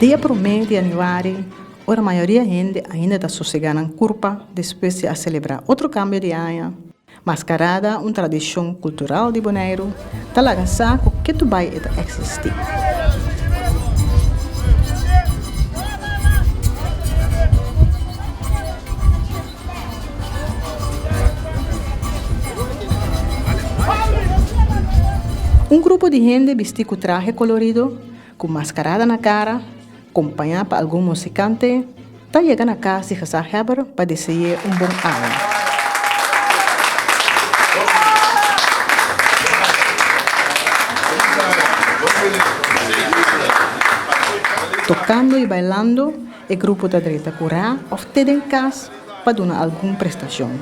Dia 1 de januário, a maioria da gente ainda está sossegada na curva depois de celebrar outro cambio de ano. Mascarada, uma tradição cultural de Bonaire, está lá saco que tu vai existir. Um grupo de gente vestido com traje colorido, com mascarada na cara, acompanhado por algum musicante, está chegando a casa de Heber para desejar bom ano. Tocando e bailando, o grupo está direito a curar ou ter em casa para dar alguma prestação.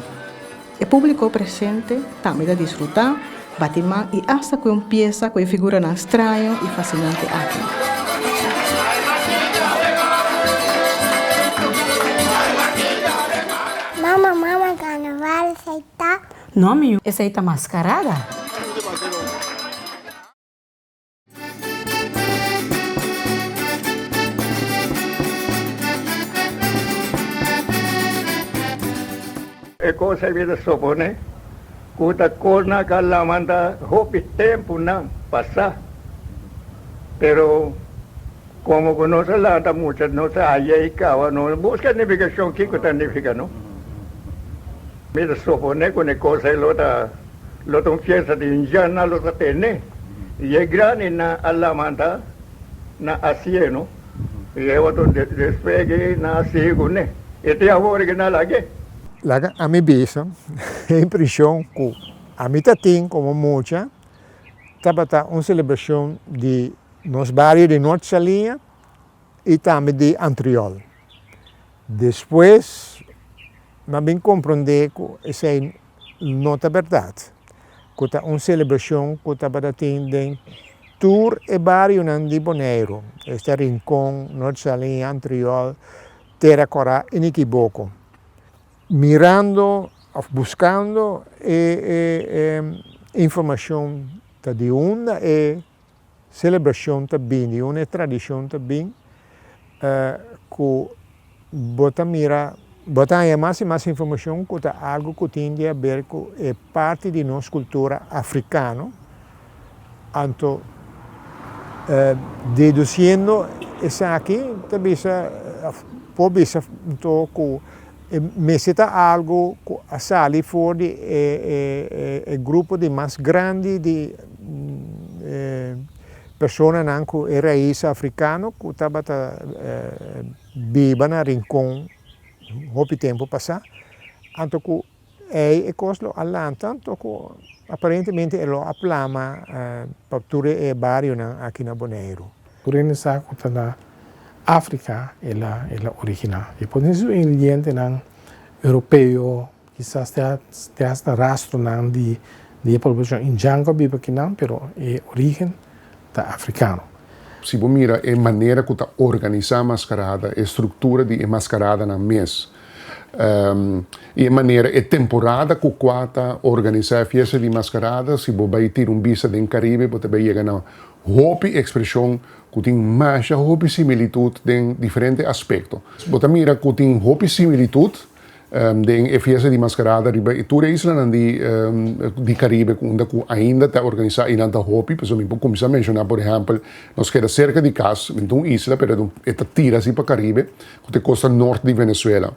O público presente também está a desfrutar, batimão e hasta com uma peça com figura estranha e fascinante aqui. Mama, carnaval, aceita? Não, meu, essa aí tá mascarada? É coisa vida sopo, né? Kuta corna kala manda hopi tempo não passar. Pero como conoce lá da muita nossa aí kawa não busca navegação que kuta naviga não. Vida sopo né com coisa lota um fiesta de indiana lota tene. E é grande na alamanda na Asia não. E é outro despegue na Asia né. E tem a original lagi. Lá a minha bisa, a impressão que a minha tem como muita, estava uma celebração de nos bairros de Norte Salinha e também de Antriol. Depois, mas bem compreender que essa não é verdade. Que é uma celebração que estava tendo tour e bairro de Bonaire, este Rincón, Norte Salinha, Antriol, Terra Corá, inequívoco. Mirando, buscando informação de uma celebração também, de uma tradição também, que bota mais informação que é algo que tem a ver com parte de nossa cultura africana. Então, deduzindo isso aqui, também pode ser meseta algo a sair fora de grupo de mais grande de pessoas com raiz africana que estava viva na Rincón houve tempo passar, então que é coisa lá tanto que aparentemente é a plama para todo o bairro aqui na Bonaire. Por isso que na África é a original. E por isso o ingrediente europeu, quizás tem rastro de população indiana vive aqui não, pero é origem da africano. Se você mira a maneira que está organizar a mascarada, a estrutura de mascarada na mês, e a maneira, a temporada que está organizar a festa de mascarada, se você vai ter visa do Caribe, você vai chegar na hopi expressão que tem mais hopi similitude em diferentes aspectos. Você mira que tem hopi similitude em festa de mascarada e toda a isla de Caribe que ainda está organizada e não está hopi, por exemplo, começar a mencionar, por exemplo, nós queda cerca de casa, então isla, pero esta tira assim para Caribe, que tem costa norte de Venezuela.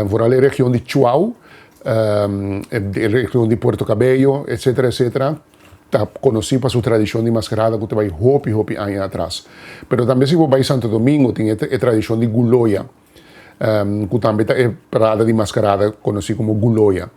Fora a região de Chuau, a região de Puerto Cabello, etc., está conhecido por sua tradição de mascarada que vai hopi anos atrás. Mas também se você vai a Santo Domingo, tem a tradição de guloia, que também é parada de mascarada conhecida como guloia.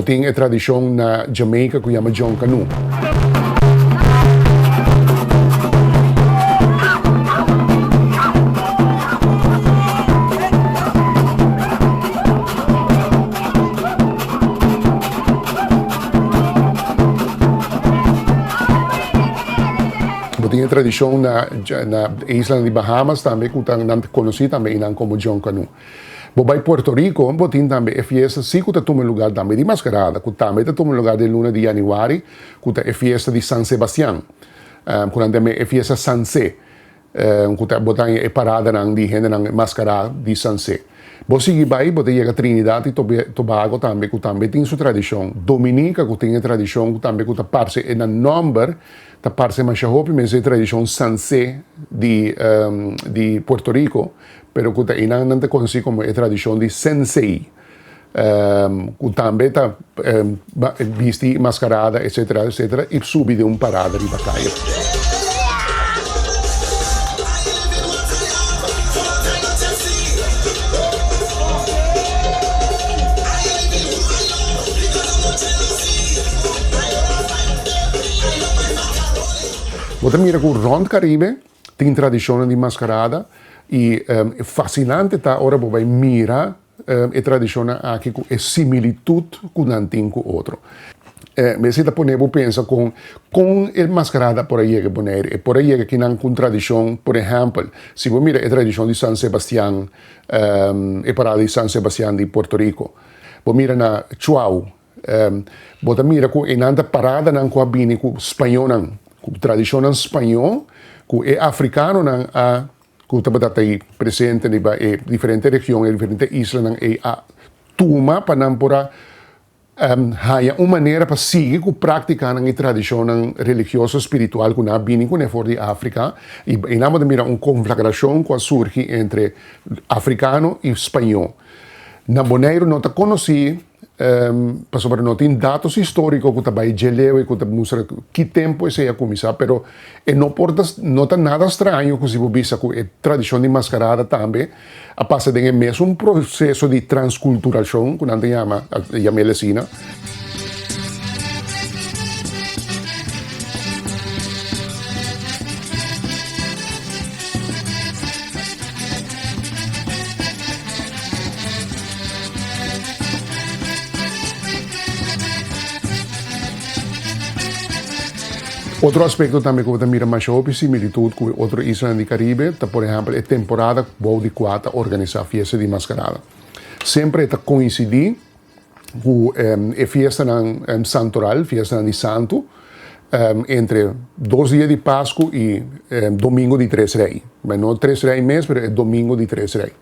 Tem a tradição na Jamaica que chama John Canoe. Tem a tradição na isla de Bahamas também, que é conhecida também como John Canoe. Vai Puerto Rico, tem também a festa, sim, que toma lugar também de mascarada, que também toma lugar de luna de januário, que é a festa de San Sebastián, que também é a festa Sansé, que é parada de gente mascarada de Sansé. Você vai, você chega a Trinidad e Tobago também, que também tem sua tradição. Dominica, que tem a tradição, que também que parte é na número, que parte mais rápido, mas é a tradição Sansé de Puerto Rico, pero que ainda não te conhece como a tradição de Sensei. Que também está vestido, mascarada, etc., etc., e sube de parada de batalha. Você mira que o Rondo Caribe tem tradição de mascarada e é fascinante tá agora você mira a tradição aqui com a similitude com um tem com o outro. Mas se você pensa com a mascarada por aí que poner, e por aí que não com tradição, por exemplo, se você mira a tradição de San Sebastián, a parada de San Sebastián de Puerto Rico, você mira na Chuau, você mira com a parada não com a bini com espanhol com tradição espanhol, com é africano que está aí presente em diferentes regiões, em diferentes islas, e a tuma para não pôr uma maneira para seguir com praticar a tradição religiosa espiritual que não vem com fora de África e não pode mirar uma conflagração que surge entre africano e espanhol. Na Bonaire não te conheci para não tem dados históricos que também geleu e que mostra que tempo esse ia começar, pero não está nada estranho que se você com a tradição de mascarada também a passa de mesmo processo de transculturação que não tem chama Lesina. Outro aspecto também que você mira mais sobre similitude com outras islas do Caribe, tá, por exemplo, é temporada de quatro organizar festa de mascarada. Sempre está coincidir com a festa santoral, festa de santo, entre 2 dias de Páscoa e domingo de Três Reis. Mas não Três Reis mês, mas é domingo de Três Reis.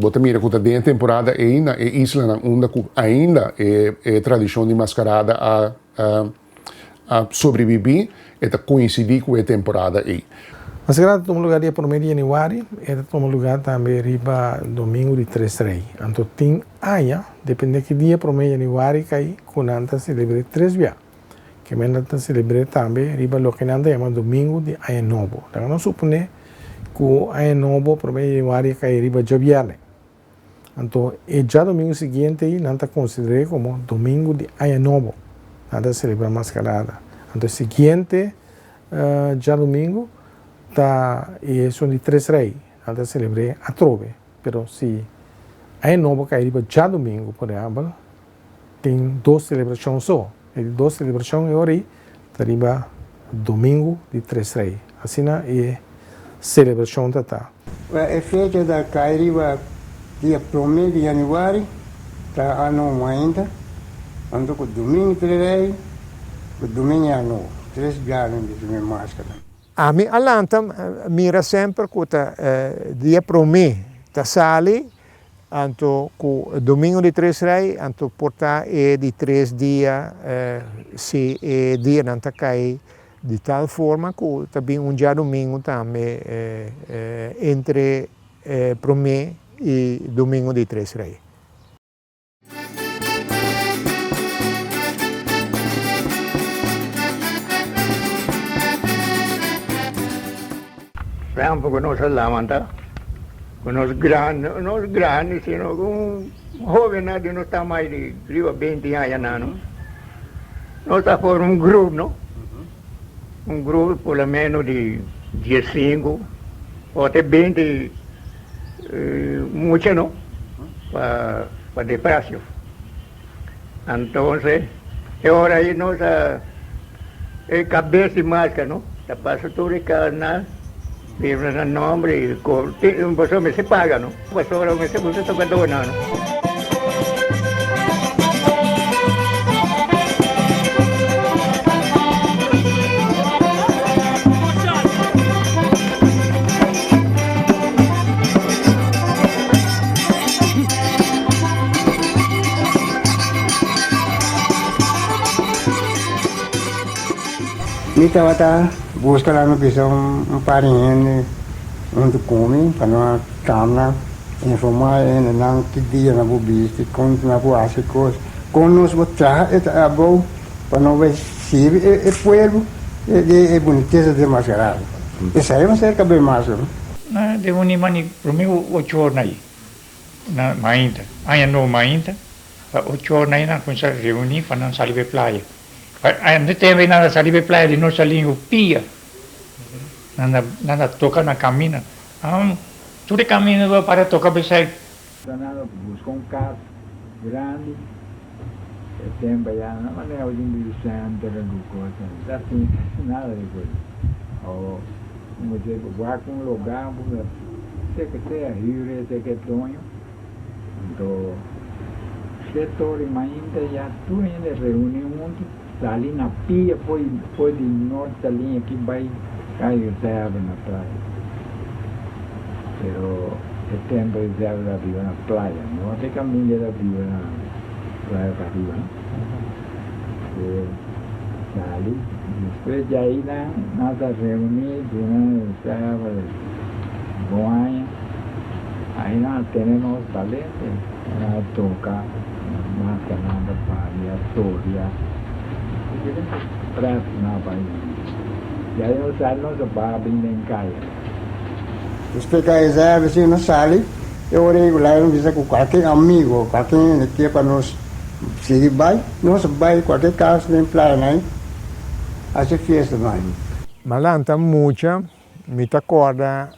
Você mira que tem temporada ainda é isla onde ainda é tradição de mascarada a sobreviver e a coincidir com a temporada aí. Mascarada toma lugar dia 1 de januário e toma lugar também riba domingo de Três Reis. Então tem aia, depende que dia 1 de januário cai, quando anda celebra três dias. Que anda celebra também riba lo que anda chama domingo de Aia Novo. Então não supone que Aia Novo 1 de januário cai riba joviale. Então é já domingo seguinte não está considerado como domingo de Aia Novo. Nada celebrar mascarada. Então, seguinte, já domingo, são de Três Reis. Nada celebrar a trove. Pero se é novo que arriba já domingo, por exemplo, tem 2 celebrações só. E 2 celebrações é hora arriba domingo de Três Reis. Assim é celebração da tá. A festa da Cairiba, dia 1 de januário, está ano ainda. Ando com domingo Três Reis, com domingo ano, 3 dias de minha máscara. A mim, Alanta, mira sempre que dia 1 da sali, anto com domingo de Três Reis, anto portar de 3 dias, se é dia não está cai de tal forma que também dia domingo também entre 1 e domingo de Três Reis. Sempre que nós levantamos, com nós grandes, sino com jovens de nós tamanho de 20 anos, nós estamos por grupo, não? Grupo pelo menos de 15 ou até 20, muito, não? Para de preço. Então, é hora aí nós cabeça e máscara, não? te paso tu carnal, firma el nombre y un poco me se paga, ¿no? Pues ahora me se puso tocando nada, ¿no? Mita bata busca lá no piso parente onde come para não camna informar não que dia na bubiste conta na boa as coisas com nos botar é bom para não ver se é pueblo é boniteza de mascarado isso aí vai ser cabelo mais na de unimani romeo 8 horas aí na mainda aí no mainda 8 horas aí na coisa reunir para não sair de praia. Não tem nada sair de praia de nossa língua pia. Nada toca na caminha. Tudo caminho para tocar bem. Nada busca carro grande. Tem baiana, mas é o de Santa coisa. Assim, nada de coisa. Ou você vai com um lugar, você que tem rio, você que tonho. Então, setor e ainda já tu ainda reúne muito. Ali na pia foi de norte ali aqui vai cair reserva na praia. Pero setembro reserva da viva na praia, não até caminho da viva na praia para arriba, né? Ali, depois de aí nada reunido, né? Reserva, Goiânia, aí nós temos valentes, tocar, mata nada para a torre. Prato na Bahia. E aí eu saio nosso bar bem em casa. explica reserva assim não sai eu orei lá não diz com qualquer amigo qualquer que para nós se vai nós vai qualquer casa nem praia nem assim festa mais Malanta mucha, me acorda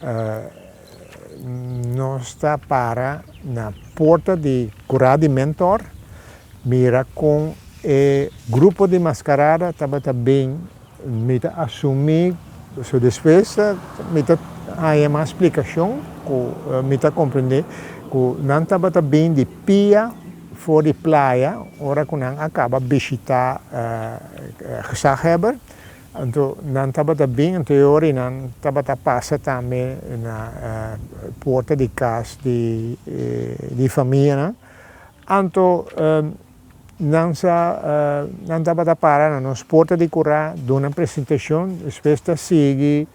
não está para na porta de Curá de Mentor, mira com grupo de mascarada estava também me assumir sua despesa, me há uma explicação que me compreender que não estava também de pia fora de praia, ora que não acaba visitar Gezaghebber, então não estava também em teoria não estava passa também na porta de casa de família, então não estava para na porta de Curá de uma apresentação, espesta sigue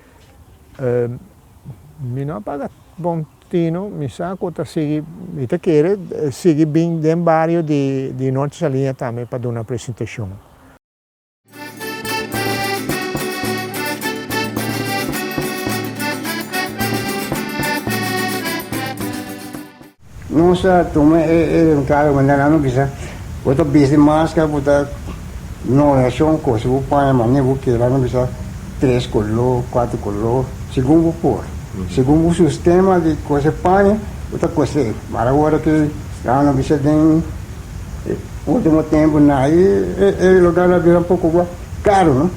me não paga bom tino, me saco tá sigue me tá querer sigue bem dentro bairro de Norte Salinha também para dar uma apresentação. nossa toma um cara mandando não bisa bota bisa máscara bota não é só coisa o pai mãe vou que lá não bisa 3 color 4 color segundo por segundo o sistema de coisa pai outra coisa mas agora que lá não bisa tem último tempo na aí lugar lá vira um pouco caro não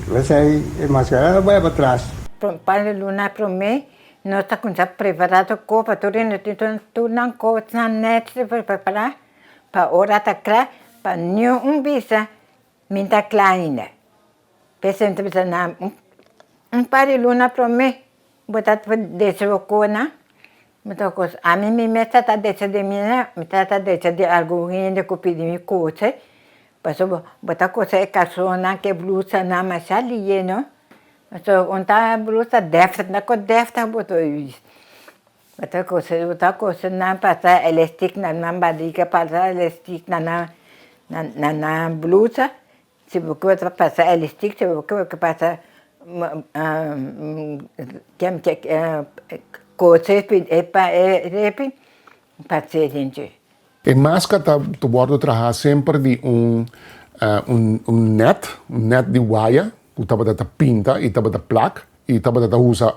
vai sair máscara vai para trás para lunar para mim nós estamos preparados para tudo não coisa net para preparar para hora tá claro para nenhum visa minta kleine pessoal bisa na para lunar para mim botar desse cona muita coisa a mim me meta tá desse de minha meta tá desse de algo ainda que pedi me coisa passou botar coisa é calçona que blusa na mais ali não então, onta blusa deve na co deve tá botou isso. Outra coisa na passa elástico na barriga passa elástico na blusa. Se você passa elástico, se você passa coisa para passa gente. E máscara tu bordo trabalhar sempre de net de wire. O tava da pinta e tava da placa e tava da usa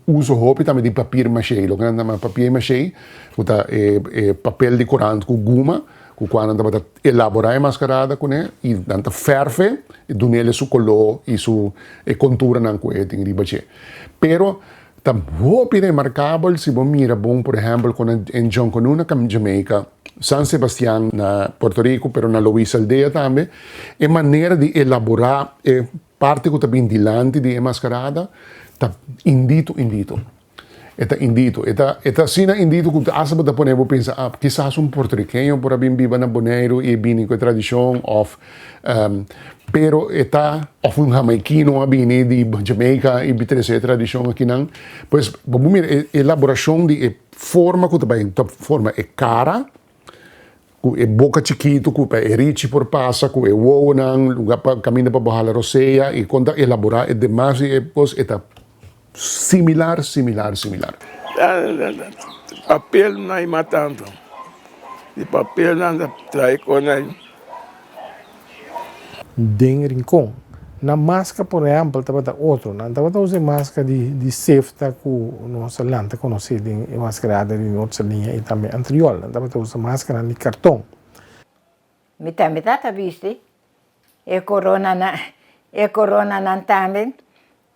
uso roupa também de papel machê, lo que anda papel machê, o papel de corante com guma, quando anda elaborar a mascarada com ele e anda ferve e do nele su color e su contura nan ko eting ribache pero tam hopi remarcável se bom mira bom por exemplo quando em John Conuna cam Jamaica San Sebastián na Puerto Rico pero na Luisa Aldea também é maneira de elaborar parte que tá bem dilante de mascarada tá indito Eta indito, eta sina indito que asa bota poner vou pensar, quizás porto-riqueño por abim viva na Bonaire e bini com tradição of pero eta of jamaiquino abini de Jamaica e bitrese tradição aqui não, pois vamos ver elaboração de forma que também forma cara com boca chiquito, com riche por passa, com uovo nang lugar para caminhar para bajar a roceia e conta elaborar demais e depois eta similar. Papel não é matando. E papel não trai com ele. Den rincón. Na máscara, por exemplo, estava outro. Não estava usando máscara de safety que nossa lanta conhecida em mascarada de nossa linha e também anterior. Não estava usando máscara de cartão. Mitad viste? E corona não também.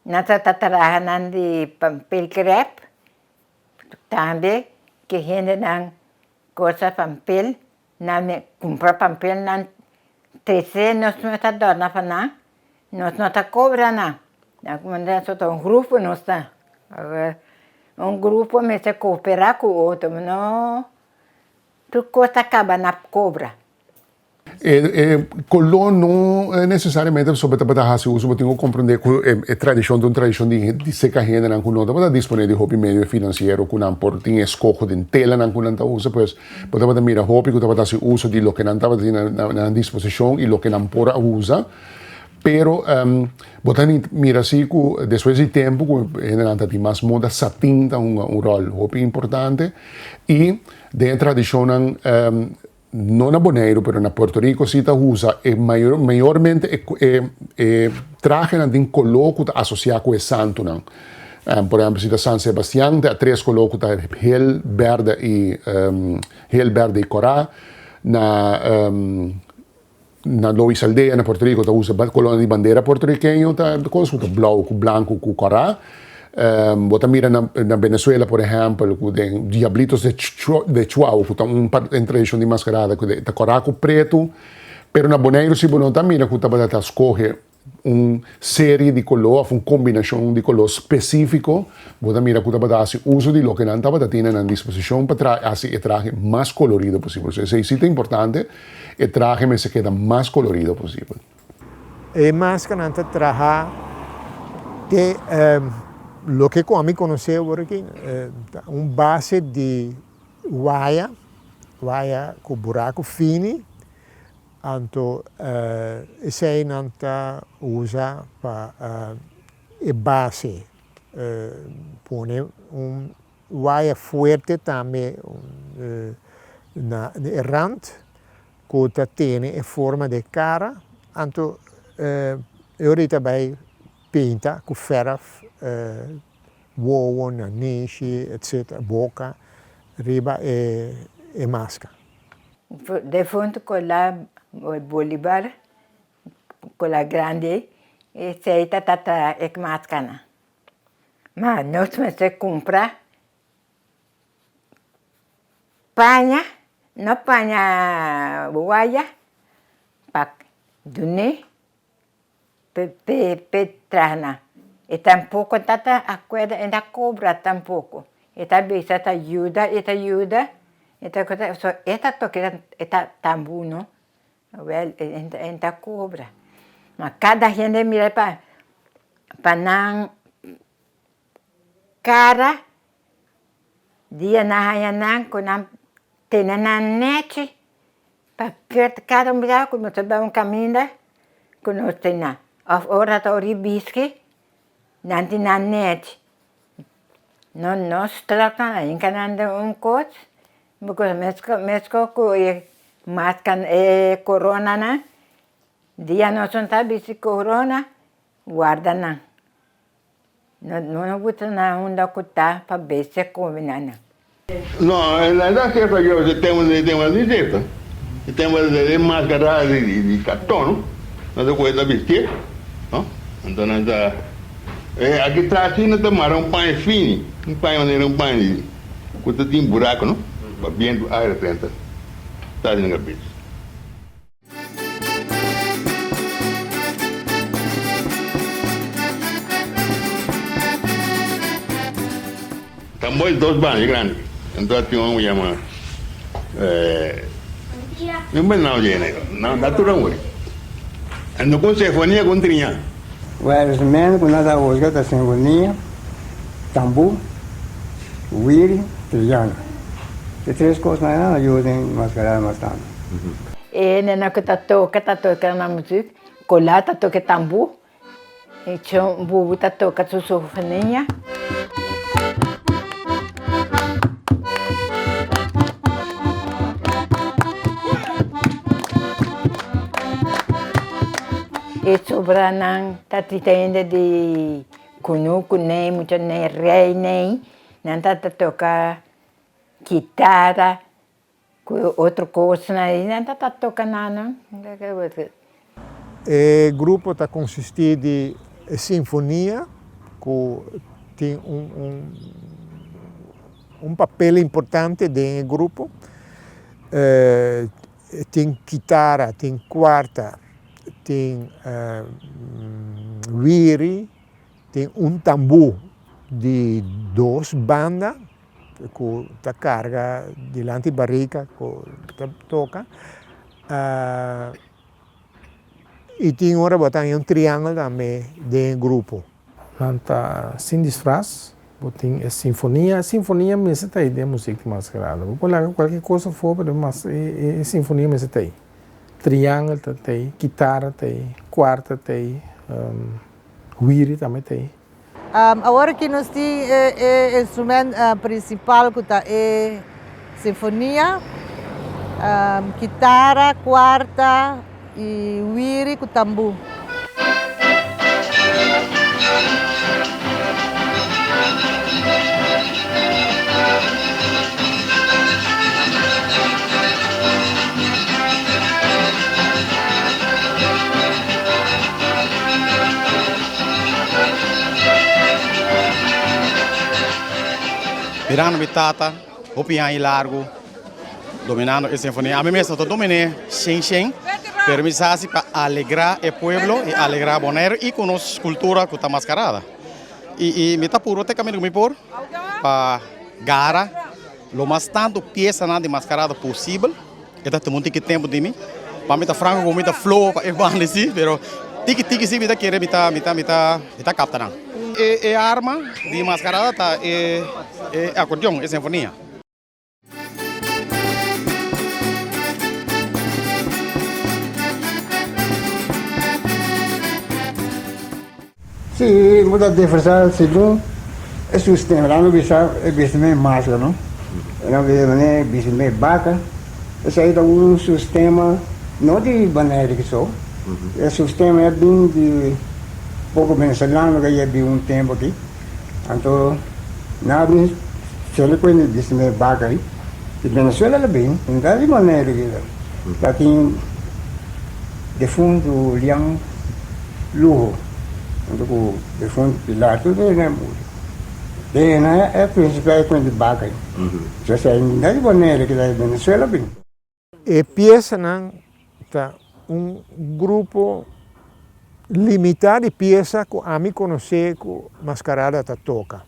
Nasa tatarahanan di papel crepe, também que gente não gosta papel, não compra papel não 13 nós não está dando para nós não está cobrando nada, só grupo não está, grupo me se cooperar com o outro, não, tu costa acaba na cobra. Color não é necessariamente sobre trabalhar se uso, tenho que compreender que é tradição de seca renda não não está disponível de hobby meio financeiro que não por tem escolha de tela não não usa pois pode mira hobby que está se uso de lo que não estava na disposição e lo que não pode usa pero botan mira assim que depois de tempo que ainda tem mais moda satin tem rol hobby importante e dentro da tradição não na Bonaire, mas na Puerto Rico se usa maiormente traje de color que associado com o santo. Por exemplo, se San Sebastián tem 3 colores que hel verde e corá. Na Luisa Aldea, na Puerto Rico, usa color de bandeira porto-riqueño, com branco com corá. Bota mira na Venezuela, por exemplo, com diablitos de Chihuahua, que tem tradição de mascarada, que tem coraco preto, pero na Bonaire, se você mira, que está escolhe série de color, uma combinação de color específico, bota mira, que está uso de lo que não estava tendo na disposição para trazer o traje mais colorido possível. Isso é importante, o traje se queda mais colorido possível. E máscara não traja que lo que a conheceu aqui base de wire com buraco fino, então esse aí não usa para base, põe wire forte também na errante que tem a forma de cara, então eu também pinta com ferro uovo, narici, etc., boca, riba e máscara. De fundo con la Bolívar, con la grande, e se tata ek máscara. Mas nós se compra panha, não panha guaia, para dune, petrana. E tampouco tata acuerda en la cobra tampoco. Esta vez esta ayuda, esta cosa, so, esta toque esta tambuno, well, en la cobra. Mas cada gente mira para nan cara, dia na hayanan, com nan tenan net, para cada mirar como se va un camino, com nós tenan. Of oratório bisque, nanti na net. Não se trata em cananda coisa, porque mesmo que máscara e corona, né? Dia não são tabis corona, guarda não. Não gusta na onda que tá para ver se combina não. No, en la edad que yo tengo una dieta. E temos de máscara de cartão, não é coisa vestir, não? Então nós aqui atrás nós tomamos pão fino, um pão que tem buraco, não? Para bem do ar dentro, está na cabeça. Também 2 banhos grandes, então tinha um chama não dá tudo ruim. Ando com sinfonia com trinha. O instrumento que nós usamos é sinfonia, tambu, uiri, triana. As 3 coisas não ajudam a mascarar bastante. E na que tá toca na música, colar tá toca tambu, e chumbo tá toca sinfonia. E sobra nang tatitenda de kunuku nem muito nem rei nem não tá toca guitarra outra coisa não tá toca nada. O grupo está consistir de sinfonia que tem papel importante dentro do grupo. Tem guitarra, tem quarta, tem wiri, tem tambu de 2 bandas que ta carga delante barrica que toca e tem ora botar triângulo também dentro do grupo. Nanta sem disfraz, botem sinfonia me está aí de música mascarada. Vou colocar qualquer coisa fora, mas sinfonia me está aí. Triângulo tem, guitarra tem, quarta tem, wiri também tem. Agora que nós temos o instrumento principal que é sinfonia, guitarra, quarta e wiri com tambu. Mirando bitata, opian largo, dominando a sinfonia. A mim mesmo estou dominando, Shen, permissase para alegrar o pueblo e alegrar Bonaire e com nossa cultura que está mascarada. E me está puro até caminho me por para gara, lo mais tanto peça de mascarada possível. E está muito que tempo de mim. Para mim está franco, com muita flor, para evadir sim, pero tiki sim me está querendo, me está captando. E arma de mascarada tá acordeão, é sinfonia. Sim, muda de diferença segundo o sistema. Lá no bicho é bicho meio máscara, não? Não é bicho meio vaca. Esse aí é um sistema não de banheiro que só. Esse sistema é bem de pouco venezuelano que ia vir tempo aqui, então nada se ele conhece disse me vaca aí, de Venezuela é bem, não dá de maneira que aqui de fundo liang luho, então de fundo pilar tudo é muito, é principal com de vaca aí, já sei não dá de maneira que da Venezuela bem. E peça não tá grupo limitado de peça que a mim conhecer que mascarada ta toca.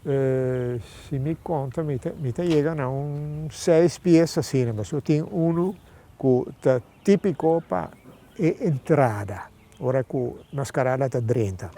Se me conta, me chega a 6 peças assim, mas eu tenho que tá típico para a entrada, ora que mascarada ta dentro.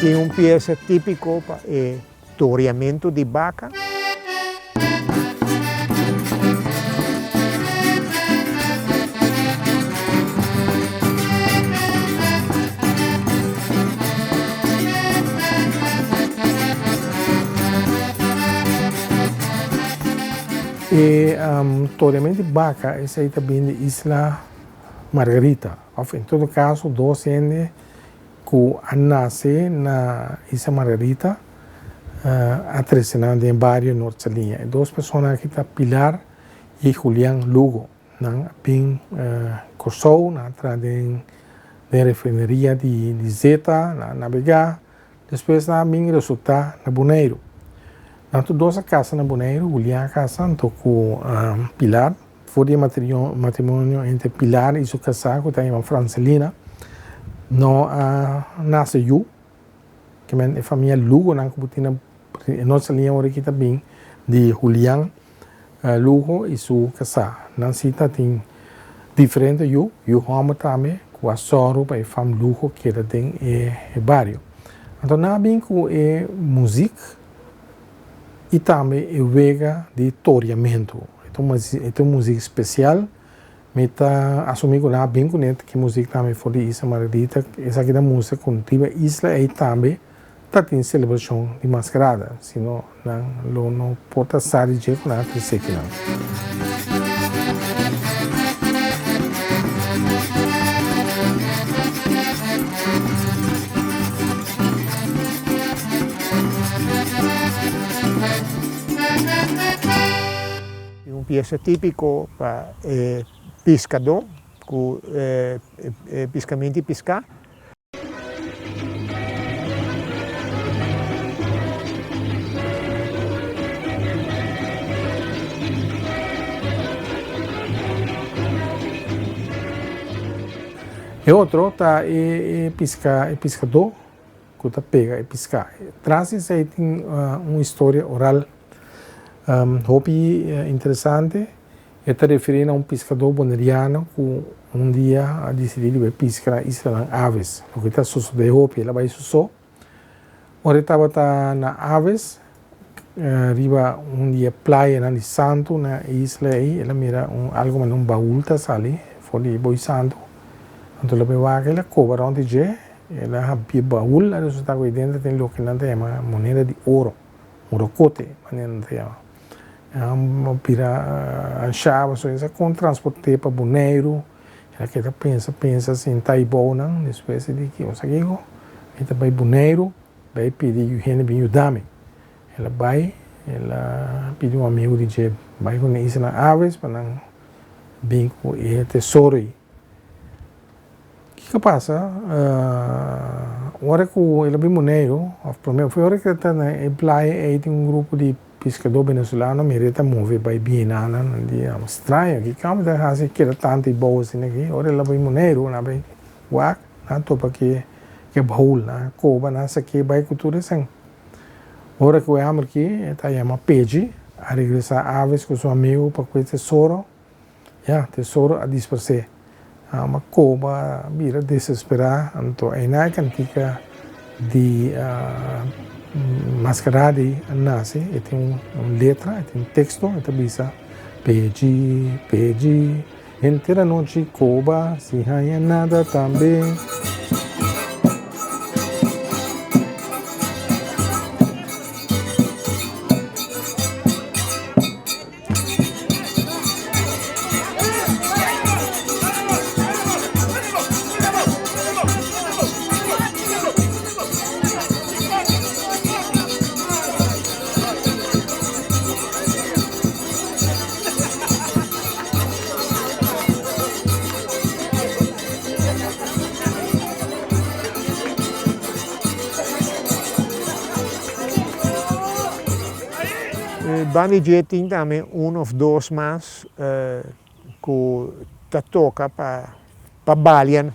Tem peça típico para o toreamento de vaca. E totalmente Baca, essa aí também de Isla Margarita. Em todo caso, dois anos que nasce na Isla Margarita, atrasinando em bairro Norte-Linha. Duas pessoas que estão Pilar e Julián Lugo, bem cursou na refineria de Zeta, na navegar, depois também resultar na Bonaire. Tanto duas casas na Bonaire, Julián casa, com Pilar, foi matrimônio entre Pilar e sua casada, que tem uma Francelina, não nasce eu, que é a família Lugo, não que nossa linha aqui também de Julián Lugo e sua casada. Não se tem diferente eu amo também com a Soro para a família Lugo que era tem o bairro. Então não bem com a música e também o vega de toreamento. Então música especial, me está assumindo lá bem com ele que música também foi de Isla Margarita, essa aqui da música contiva Isla e também está tem celebração de mascarada, senão não pode sair de jeito nada que sei que não. Uma peça típico para pescador, com pescamento e pescar. E outro está pescador, que está pega e pescar. Traz isso aí tem uma história oral hobby interessante. Está referindo a um pescador boneriano que dia decidiu pescar isla Aves. O que está sucedendo hobby, ela vai suceder. Ora estava na Aves, arriba dia praia na Santo na isla aí, ela mira algo mas um baú tá ali, foi de Boi Santo. Então ela pegou aquela cobra onde já, ela havia baú, ela está com dentro tem o que não tem uma moneda de ouro, morocote, maneira não tem. Pira achava só isso com transporte para Bonaire, ela que pensa assim Taibou não, espécie de que o saquego, ela vai Bonaire, vai pedir o gente bem ajudar-me, ela pediu um amigo de que vai com isso na Aves para não bem com o tesouro aí. O que passa? Hora que ele bem Bonaire, foi hora que está na praia aí tem grupo de pescador venezuelano merita mover para Bienana, dia estranho que calma da casa que era tanto e boa assim aqui, ora ela vai Bonaire, na bem guac, na topa que baú, na coba, na saque vai cultura assim. Ora que o amor aqui está chama pede a regressar aves com seu amigo para o tesouro, tesouro a dispersar. Uma coba vira desesperar, então é na cantica de mascarada nasce, e tem uma letra, tem um texto, e também pede, inteira noite coba, se raia nada também. Banijé tem também ou dois mais que toca para Balian,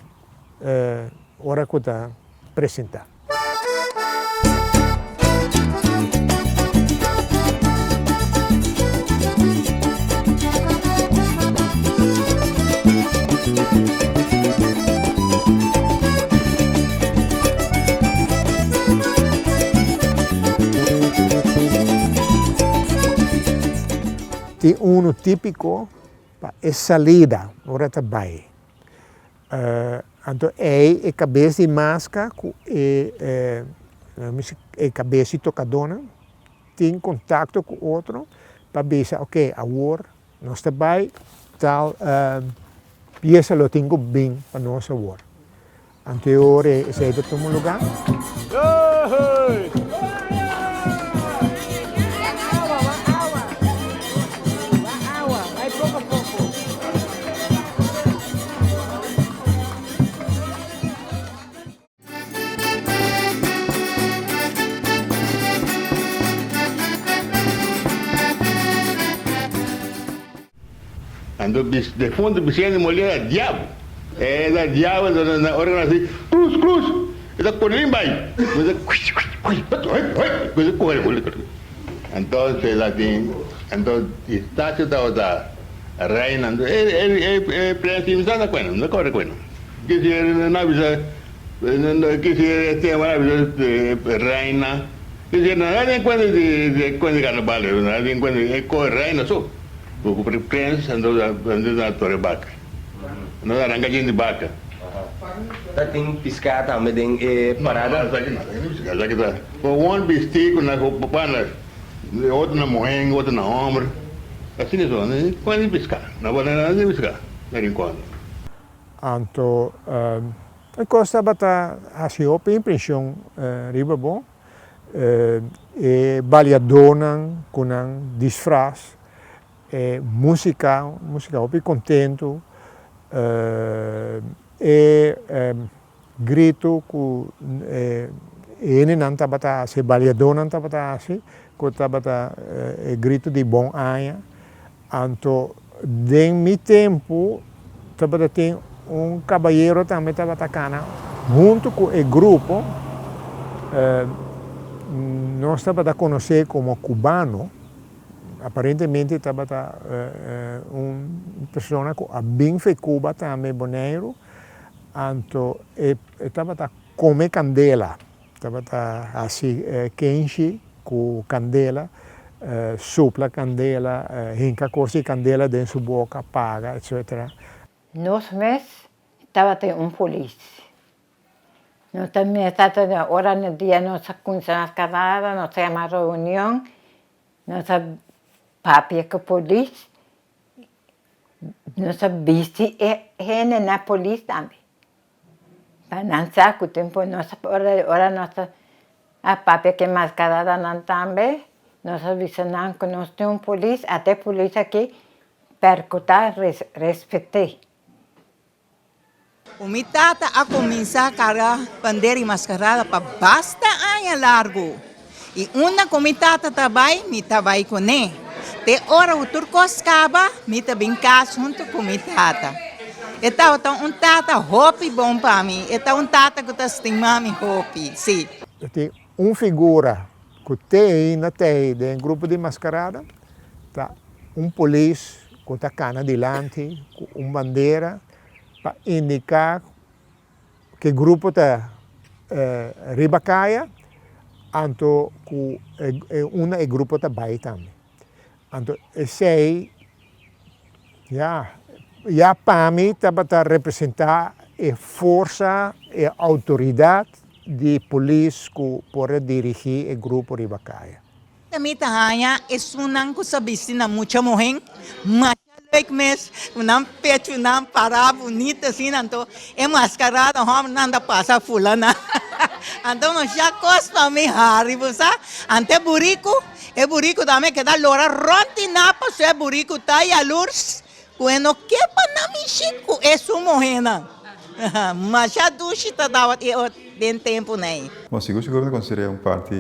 hora que está apresentar. Tem típico para a salida, hora de baile. Então, é a cabeça de máscara e a cabeça de tocadona, tem contato com o outro, para pensar, ok, agora nós trabalhamos tal pieza lo tenho bem para nós agora. Anterior é sair para um lugar. Ando de fundo dizendo mulher é diabo. É da diabo na organização. Cruz. Está correndo bem. Coisa corre. Então, lá tem, então está da reina. É príncipe da coisa, não corre coisa. Que se na avisa, que se tem uma avisa reina. Que se não tem coisa de carnaval, não tem coisa de corre reina só. O príncipe andou na torre vaca. Não era rangadinho de vaca. Tem piscada também, tem parada. Aqui tá. Um vestido na roupa, outro na moenga, outro na ombro. Assim é só, né? Quando piscar, não vale nada de piscar, não enquanto. Então, a coisa bata assim, opa impressão riba bom, e baliadona com um disfraz, música opa contento, e grito com ele não tá bata se baliadona não tá bata assim, com tá bata grito de bom aia, então de mi tempo tá bata tem caballeiro também estava atacando junto com o grupo. Nós estávamos a conhecer como cubano. Aparentemente estava uma pessoa que bem foi Cuba também, boneiro. Então, estava a comer candela. Estava assim, quente com candela, sopla candela, hinca coisa de candela dentro da sua boca, apaga, etc. Nos meses estava um polícia. Nós também estávamos na hora no dia, nós começamos a casar, nós tínhamos uma reunião, nós papia com a polícia, nós viste gente na polícia também. Para não saber o tempo, nós hora nós a papia que mais casada não também, nós avisamos que nós temos polícia, até a polícia que percutar, respeitei. O meu tata a começar a carregar bandeira e mascarada para basta anos largo. E uma com meu tata trabalha, me trabalha com ele. De hora o turco acaba, me também caso junto com meu tata. Então, tata hopi bom para mim. Então, tata que está estimando hopi, sim. Tem uma figura que tem na TI, de um grupo de mascarada, tá? Polícia que está cana adiante, com uma bandeira, para indicar que o grupo está ribacaia, então o grupo está baixo também. Então, esse aí, já para mim, está representar a força e a autoridade de polícia que pode dirigir o grupo ribacaia. Também tá é uma coisa vecina muito morrendo, mas mes, não pecho não para bonita assim, então é mascarada, não dá passar fulana. Então nós já costa me hari, você? Ante burico, é burico também que dá lora ronti napa, se é burico tá e a lurs, bueno que para não me chico é sumorrena. Mas já duche tá dava tem tempo nem. Bom, seguro considero parte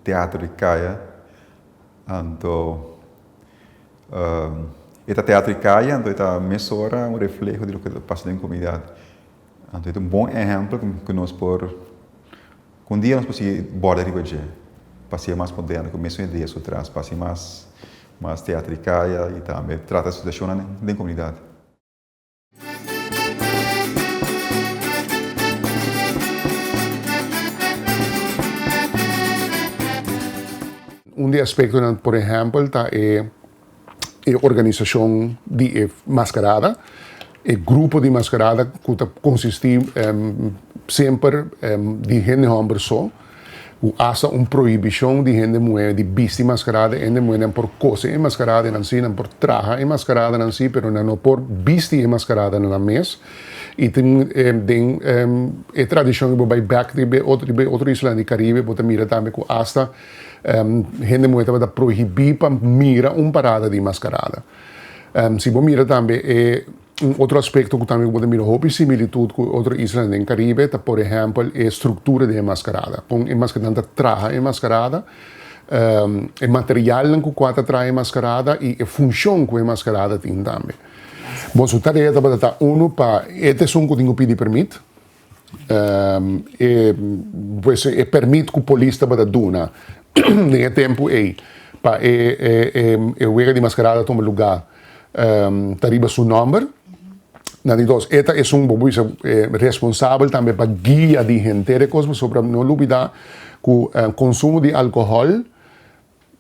teatro de Caia, então esta teatro de Caia, então esta mesora um reflexo do que passa na comunidade. Então é um bom exemplo que nós por um dia nós podemos bordar de hoje, passar mais moderno, com a mesma ideia por trás, passar mais teatro de Caia e também trata a situação na comunidade. Um dos aspectos, por exemplo, é a organização de mascarada, o grupo de mascarada que consiste sempre de gente homem só, hasta uma proibição de gente mulher de vestir mascarada, gente mulher não por coisa mascarada não si, não por traje mascarada não si, pero não por vestir mascarada na mesa. E tem a tradição que vai back de outro isla do Caribe, você mira também que hasta gente mulher estava proibir para mira parada de mascarada. Se você mira também outro aspecto que também pode mirar uma similitud com outras islas do Caribe, tá, por exemplo, a estrutura de mascarada. Com a mascarada traje a mascarada, o material que quatro traje a mascarada e a função que a mascarada tem também. Bom, sua tarefa é para para este som que tenho pedido permito, pois é permito que o polícia para duna nesse tempo aí para o wega de mascarada toma lugar, tariba seu número. Então, esta é responsável também para guiar de gente, coisa sobre não olvidar que o consumo de álcool,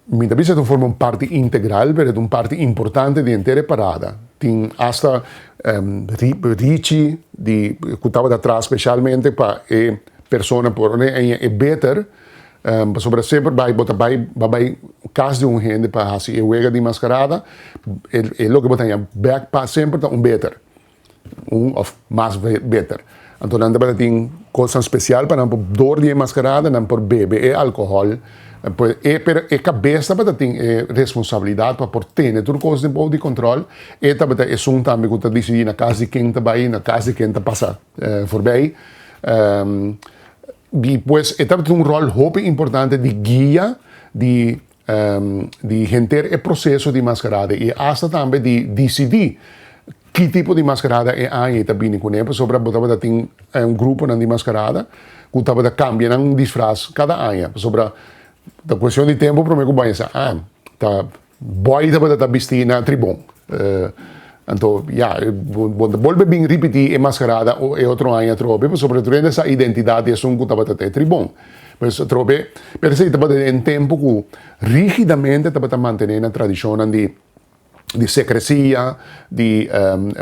muitas vezes forma parte integral, mas é uma parte importante de inteira parada. Tem hasta Richie, que estava atrás especialmente para a pessoa por onde é better, sobre sempre vai caso de um gente para fazer a wega de mascarada, é o que botar back para sempre better. Of mais beter. Então, não tem coisa especial para não por dor de mascarada, não por beber álcool. É cabeça para ter responsabilidade para por ter tudo coisa de controle. E também é um também que está decidindo na casa de quem está vai, na casa de quem está passa forbi. E depois é também um rol muito importante de guia de gente o processo de mascarada e hasta também de decidir que tipo de mascarada é aí também com ele, sobre a tem grupo de mascarada que estava cambia um disfraz cada ano, sobre a questão de tempo para mim que vai tá boy estava tá vestir na tribom. Então, volve bem repetir a mascarada e outro ano trobe, sobre essa identidade é que estava até tribom. Mas trobe, pero se estava em tempo que rigidamente estava mantendo a tradição de secrecia, de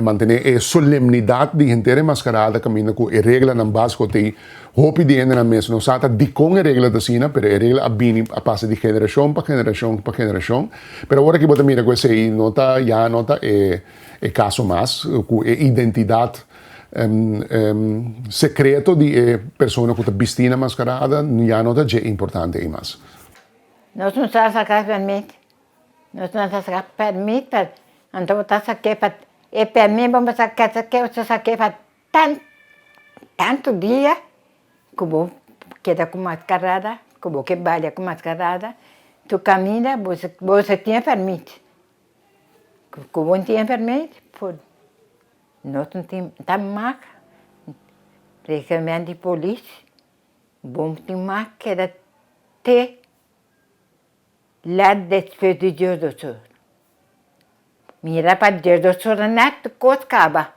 manter a solemnidade de inteira mascarada, caminho com a regra na base que tem, hope de na mesa, não sata de com a regra da sina, pero a regra a passa de geração para geração para geração, pero agora que você mira com esse aí, nota é caso mais, com a identidade secreto de pessoa que está vestindo mascarada, já nota é importante mais. Nós não sabemos sacar permite. Nós não sabemos permite, então você saquei para e permite vamos sacar você saquei para tanto dia que vou queda com mascarada, que vou que baila com mascarada, tu caminha você tinha permite, que vou tinha permite, por nós não tem tá mais reclamando de polícia, bom tem mais que era ter lá después de Dios do Sur. Mira para Dios do Sur, não coisa acaba.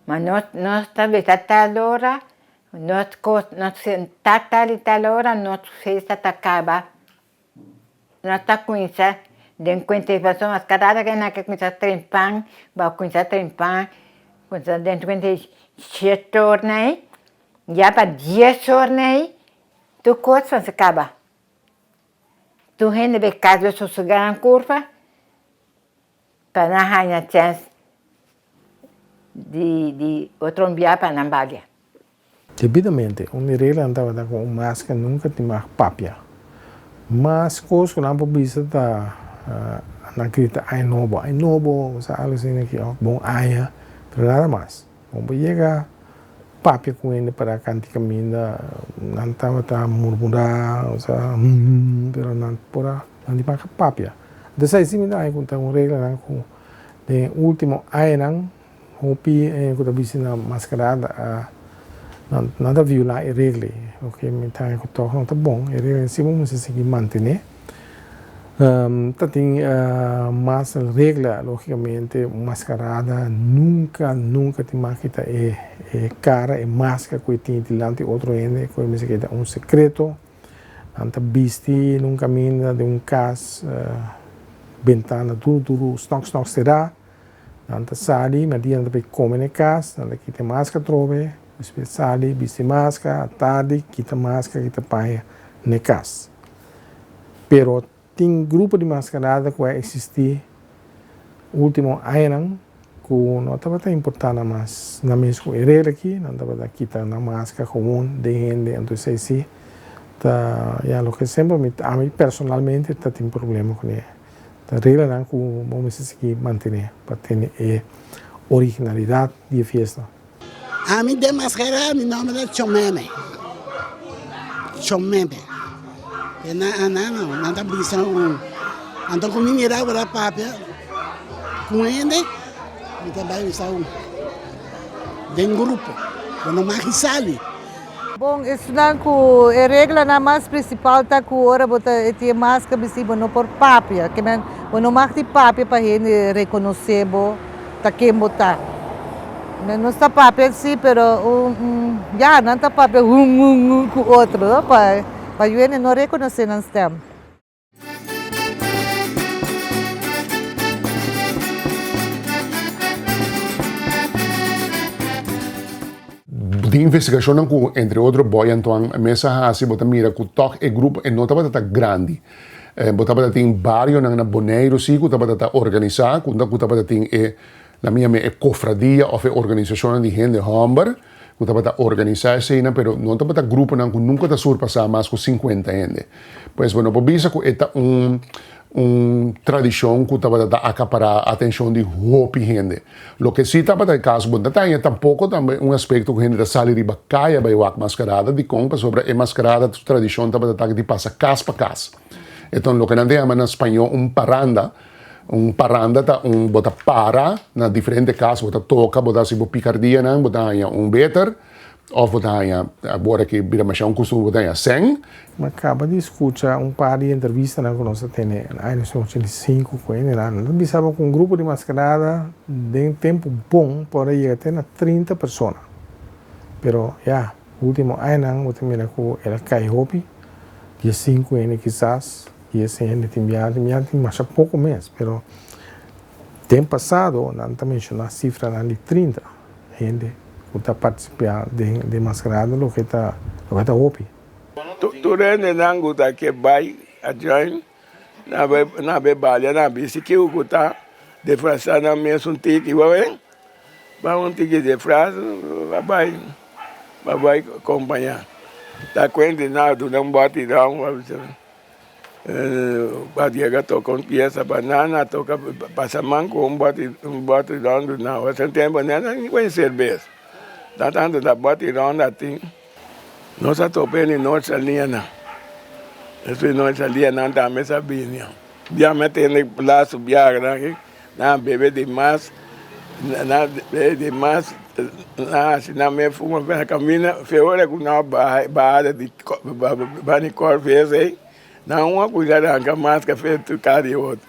Mas nós talvez a tal hora, nós tal hora, nós fez a acaba. Nós está com isso, de enquanto pessoas mascaradas que não quer com isso trempang, vai com isso trempang, com isso dentro de 7 horas aí, já para 10 horas aí, tu coisa se acaba. Tu gente de casa sossegar a curva para não ganhar chance de outro enviar para não balia. Devidamente, uma regra andava com máscara nunca tinha mais papia. Mas coisa que não pode ser na grita ai novo, sabe assim que bom aia, para nada mais. Vamos chegar papia com ele para cantar caminho, não estava murmurar, pero não pora, não tinha papia. Dessa aí sim aí conta uma regra com de último aí não hopi que da visita mascarada nada violar a regra, ok, me tá que toca não tá bom, a regra se vamos seguir manter tem mais regra, logicamente, mascarada nunca tem mais que cara e máscara que tem delante outro ende, que me que é secreto, anta vesti num caminho de casa, ventana tudo, stock será, anta sali, mas dia anta comer na casa, anta que tem máscara trove, especially vesti máscara, à tarde, quita máscara, quita paia, na casa. Pero tem grupo de mascarada que vai existir último ano, que não estava importante mas na mesma era aqui, não estava quita na máscara comum de gente, então assim, tá, já o que sempre a mim personalmente tá tem problema com ele. Tá regra não que vamos seguir manter para ter originalidade de festa. A mim de máscara, meu nome é Chomeme. Chomeme. Não tá pensando. Então com mim irá para papel. Com ele, eu também estou dentro do grupo. Quando mais sale. Bom, isso não que a regra na mais principal tá que ora botar ter máscara visível não por papel, que men quando mais de papel para ele reconhecer tá que botar. Não está papel sim, pero já não está papel com outro, para ele não reconhecer não está. De investigação com entre outros boy então a mesa assim bota mira que toque é grupo é não estava tão grande bota tem vários na Bonaire sim que estava tão organizado quando estava tem na minha é cofradia ou organização de gente Humber que estava tão organizada assim pero não estava tão grupo não que nunca está surpassar mais que 50 gente pois bueno por isso que é tradição que estava a acaparar a atenção de roupa e gente. O que sim estava no caso, tem tampouco também aspecto que a gente da sala de bacaia vai o mascarada de compra sobre a mascarada de tradição estava de passa casa para casa. Então o que não tem em espanhol paranda tá bota para na diferente casas, bota toca, bota se picardia não, bota better ou bota agora que vira mais costume bota 100. Acaba de escutar par de entrevistas que nós temos em 1985 com ele. Nós estávamos com grupo de mascarada de tempo bom para chegar até 30 pessoas. Pero já, último ano, eu terminei com ela cai hopi, dia 5 anos quizás, e esse ano tem mais pouco mês. Pero tempo passado, nós também mencionamos a cifra de 30 gente que está participando de mascarada, o que está hopi. Turene nangu ta ke bai a join na be balha na bi que o tá de frasa na mesmo tique vai tique de frasa vai acompanhar tá quente na do não bate não badia toca com pieza banana toca passamanco bate dando na esse tempo banana nem conhecer bem tá tanto da bate dando assim. Nós atopemos nossa linha não. Essa nossa linha não está mais sabendo. Já metendo plaço viagra, na bebê demais, na bebê demais, na se na me fuma pela caminha, feora com uma barra de banicor fez aí, na uma coisa arranca máscara fez tu cara e outro.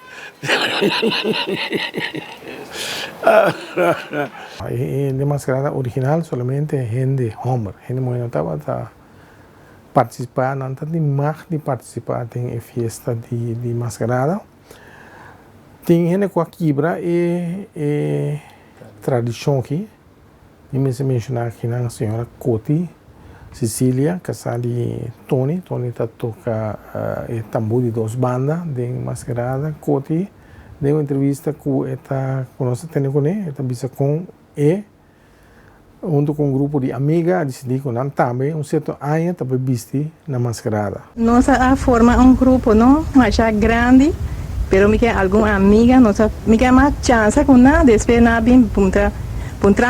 De mascarada original solamente gente de Humber, gente não estava participar, não tem mais de participar em festa de mascarada. Tem gente com a quebra e tradição aqui. E me se mencionar aqui na senhora Coti, Cecília, casada de Tony está toca tambor de 2 bandas de mascarada, Coti. Deu uma entrevista com esta nós temos com ele, esta bisa com junto com grupo de amigas, decidi que não também certo ano também viste na mascarada. Nossa forma grupo não, mas já grande, pero me quer alguma amiga, nossa me quer mais chance com nada, depois na bem punta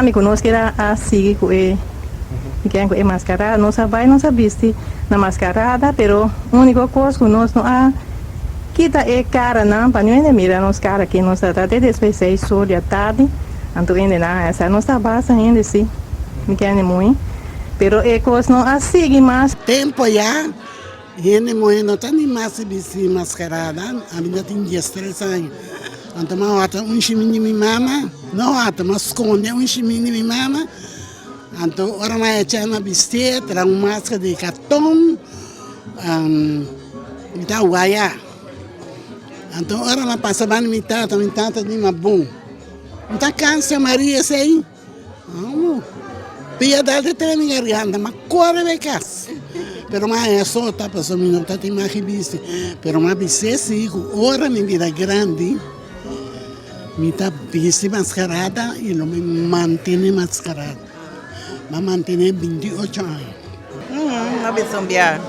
me conosco era assim com me quer com mascarada, nossa viste na mascarada, pero única coisa que nós não kita cara não, para não mirar nos cara que nós até depois 6 horas da tarde, então ainda não essa nossa base ainda sim, me quer muito, pero coisa não assim mais tempo já, gente muito não tem mais se mascarada, a minha tem 13 anos, então eu chiminho minha mama, não mas esconde chiminho minha mama, então ora mais chama vestir, terá máscara de cartão, então guaiá. Então, ora na passava na minha tata de uma bom. Então, cansa Maria, sei. piedade tem minha garganta, mas corre becas. Pero mas é só tá passando minuto tem mais viste. Pero mas bise sigo, ora minha vida grande. Me tá viste mascarada e não me mantém mascarada. Mas mantém 28 anos. Não me sombia.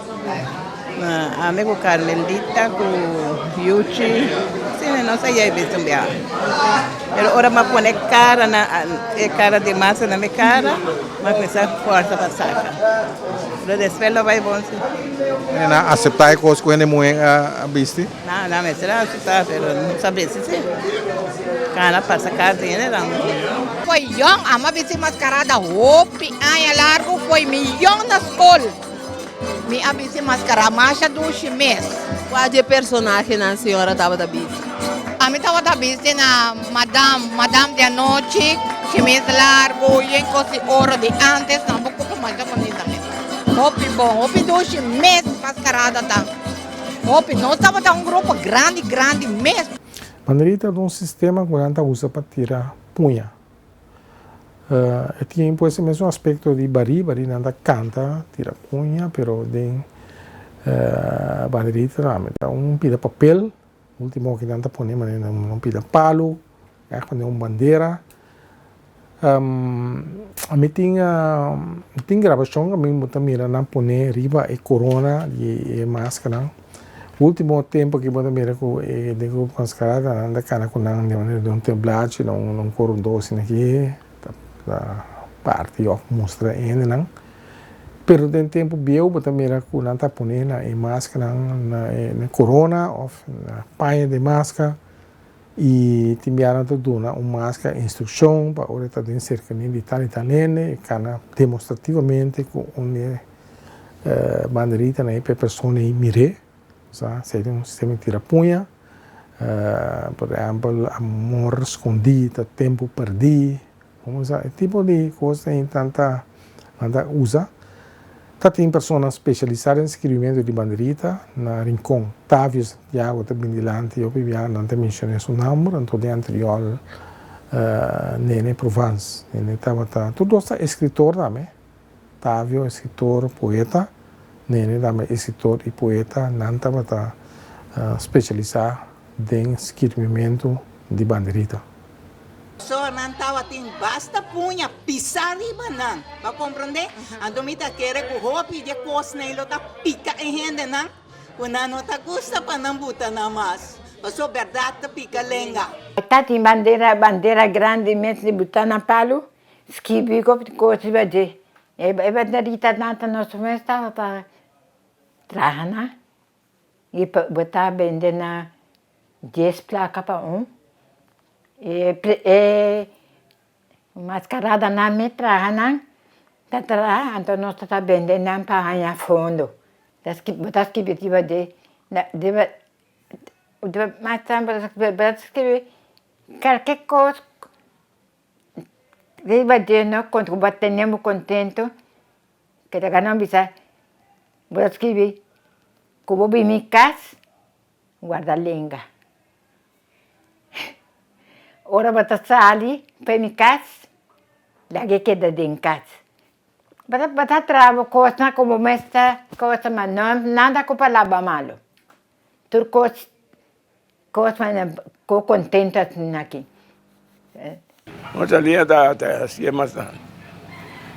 Amigo Carmelita com Yuchi. Sim, não sei aí me sombia. Pero ora me põe cara na cara de massa na minha cara, mas com essa força para sacar. Pero después lo vai bom sim. Na aceitar a coisa que ele muito a viste? Não, me será aceitar, pero não sabe se sim. Cara passa casa né não. Foi young, ama visi mascarada hopi, aya largo foi milhão na escola. Me avisi mascarada marcha do mês. Qual é o personagem na senhora estava da bis? A mim estava da bis na madame de noite, mês largo, e em coisa hora de antes, não vou comprar mais da bonita. Hopi bom, hopi 2 meses mascarada tá. Hopi nós estava da grupo grande mesmo. Bandeirita é um sistema que a gente usa para tirar punha. Tem esse mesmo aspecto de bari não canta, tira punha, pero tem bandeirita não pida papel, último que a gente põe, não pida palo, é quando uma bandeira. A mim tem gravação, a mim também não põe riba e corona e máscara. O último tempo que eu mira com de grupo mascarada anda cana com não tem blate não coro doce aqui da parte eu mostra ainda não pero tem tempo bieu bota mira com não tá ponendo na máscara na corona ou na paia de máscara e timbiara tudo na máscara instrução para ora tá dentro cerca de italiano cana demonstrativamente com bandeirita na para pessoa aí mire seria um sistema que tira punha, por exemplo, amor escondido, tempo perdido, esse tipo de coisa que tanta usa. Tem pessoas especializadas em escrevimento de bandeirita na Rincón, Távio Santiago, também dilante, eu vivia, não te mencionei seu nome, então de anterior, Nene Provence, Nene estava, tudo é escritor também, Távio, escritor, poeta, Nene também escritor e poeta, não estava especializado em escrevimento de bandeirita. Só não estava tem basta punha pisar riba não, para compreender? Então me tá querendo que o hopi de coisa nele tá pica em rende não, quando não tá gosta para não botar na mais, mas a verdade tá pica lenga. Tá tem bandeira grande mesmo de botar na palo, escrevi com coisa vai dizer, é bandeirita nada nosso mesmo tá trahana e botar vender na 10 placas para e mascarada na metrahana tá então nós tá vendendo para ganhar fundo botar que vitiva de mais tempo escrever qualquer coisa deve de nós quando batemos contento que tá ganhando bisa vou escrever que vou vir em casa guardar língua. Ora bata sali para minha casa, lagi queda em casa. Bata travo coisa como mesta coisa mas não nada com palavra malo. Tudo coisa mas co contenta aqui. Nós ali da assim mas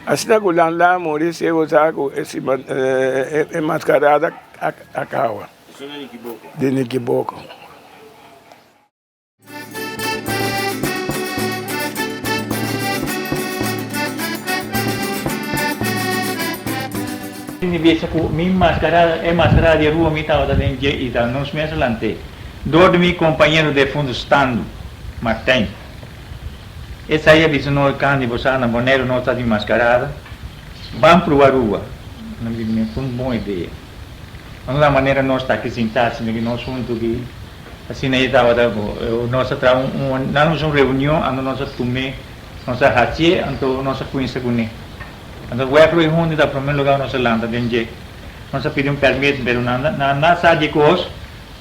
assim na gulan lá morri se eu saco esse mascarada a caua. De Niquiboko. Invece com minha mascarada é mascarada de rua, me estava dentro e da nos meses lante. Do meu companheiro de fundo estando, Martin. Essa aí é visto no canto de você na Bonero não está de mascarada. Vamos para a rua. Não foi uma boa ideia. Não da maneira nós está aqui sentados, que nós juntos aqui. Assim aí estava nós trabalhamos uma reunião, a nossa turma, nossa ratia, então nossa conhecida com ele. Então, o que é onde da primeiro lugar nós landa dentro, nós pedimos permissão, mas na sala de coisas,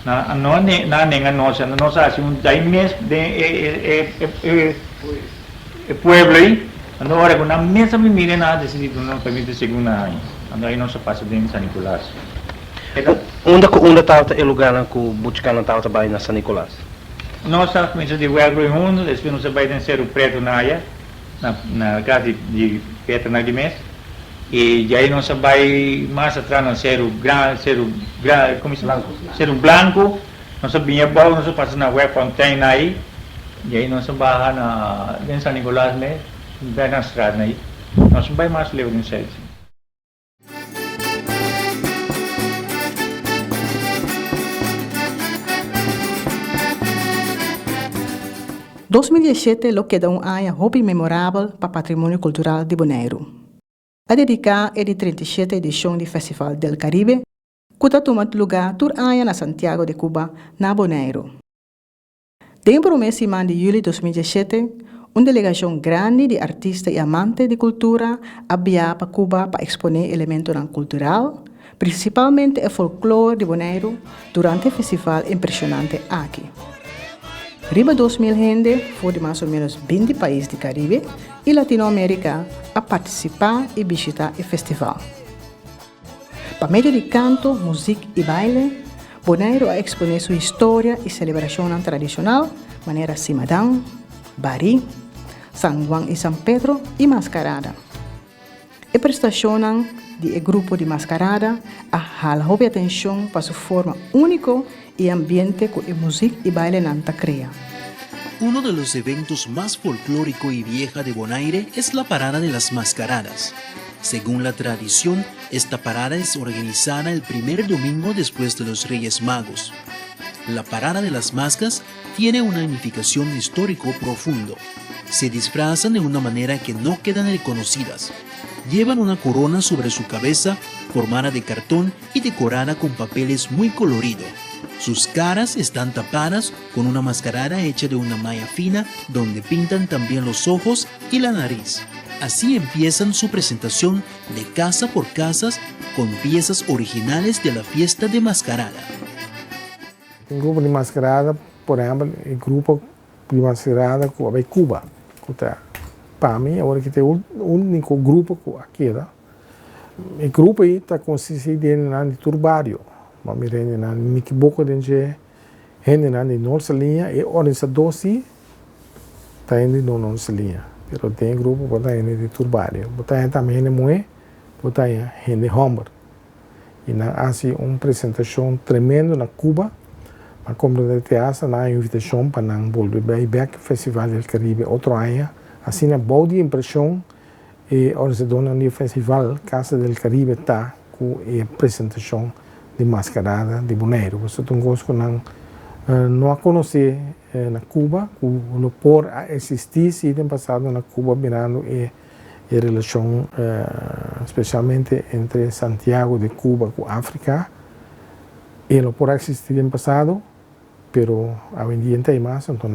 não nem nós assim daí mês de pueblo aí, Agora, quando a mesa me mira na decidido não permite segunda aí. Aí não se passa dentro de São Nicolás. Onde estava o lugar que o Buticano estava trabalhando na São Nicolás? Nós estamos começando de Guagro e Mundo, depois nós vai em Cerro Preto na área, na casa de Petra na Guimés. E aí nós vai mais atrás no Cerro Blanco, nós vinha para nós passamos na Web Fontaine aí, e aí nós vai na em São Nicolás, né, bem na estrada aí, nós vai mais levar em Cerro. 2017 lo queda um ano muito memorável para o patrimônio cultural de Bonaire. A dedicar é de 37ª edição do Festival del Caribe, que está tomando lugar todo ano na Santiago de Cuba, na Bonaire. Dentro do mês de julho de 2017, uma delegação grande de artistas e amantes de cultura abia para Cuba para exponer elementos culturais, principalmente o folclore de Bonaire, durante o festival impressionante aqui. Riba 2.000 gente foi de mais ou menos 20 países do Caribe e Latinoamérica a participar e visitar o festival. Para meio de canto, música e baile, Bonaire a exponer sua história e celebração tradicional, maneira Simadão, Bari, San Juan e San Pedro e Mascarada. A prestação do grupo de Mascarada a jalou a atenção para sua forma única y ambiente que música y baile nanta crea. Uno de los eventos más folclórico y vieja de Bonaire es la Parada de las Mascaradas. Según la tradición, esta parada es organizada el primer domingo después de los Reyes Magos. La Parada de las Mascas tiene una significación histórico profundo. Se disfrazan de una manera que no quedan reconocidas. Llevan una corona sobre su cabeza formada de cartón y decorada con papeles muy coloridos. Sus caras están tapadas con una mascarada hecha de una malla fina donde pintan también los ojos y la nariz. Así empiezan su presentación de casa por casa con piezas originales de la fiesta de mascarada. El grupo de mascarada, por ejemplo, el grupo de mascarada de Cuba, para mí, ahora que tengo el único grupo que queda, el grupo ahí está consistido en Turbario. Mirende na Mikiboco denje hende na de nossa linha e organizador si tá indo na nossa linha. Pero tem grupo botar hende de Turbario, botar também hende moe, botar hende Humber. E na assim uma apresentação tremenda na Cuba, a comunidade essa na invitação para na Boldo Back Festival del Caribe outro ano, assim na boa de impressão e organizador no festival Casa del Caribe tá com a apresentação de Mascarada de Bonaire. Você tem coisa que não a conhecer na Cuba, que não por existir se tem passado na Cuba mirando a relação especialmente entre Santiago de Cuba com África e não por existir no passado, pero hoje em dia tem mais, então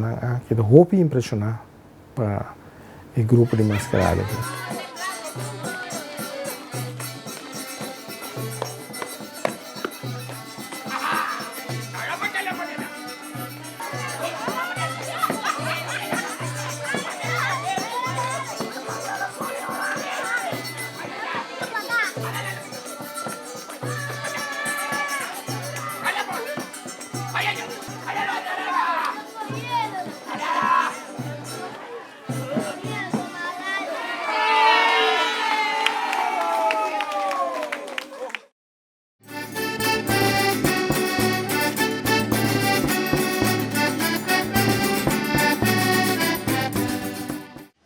que é muito impressionante para o grupo de Mascarada.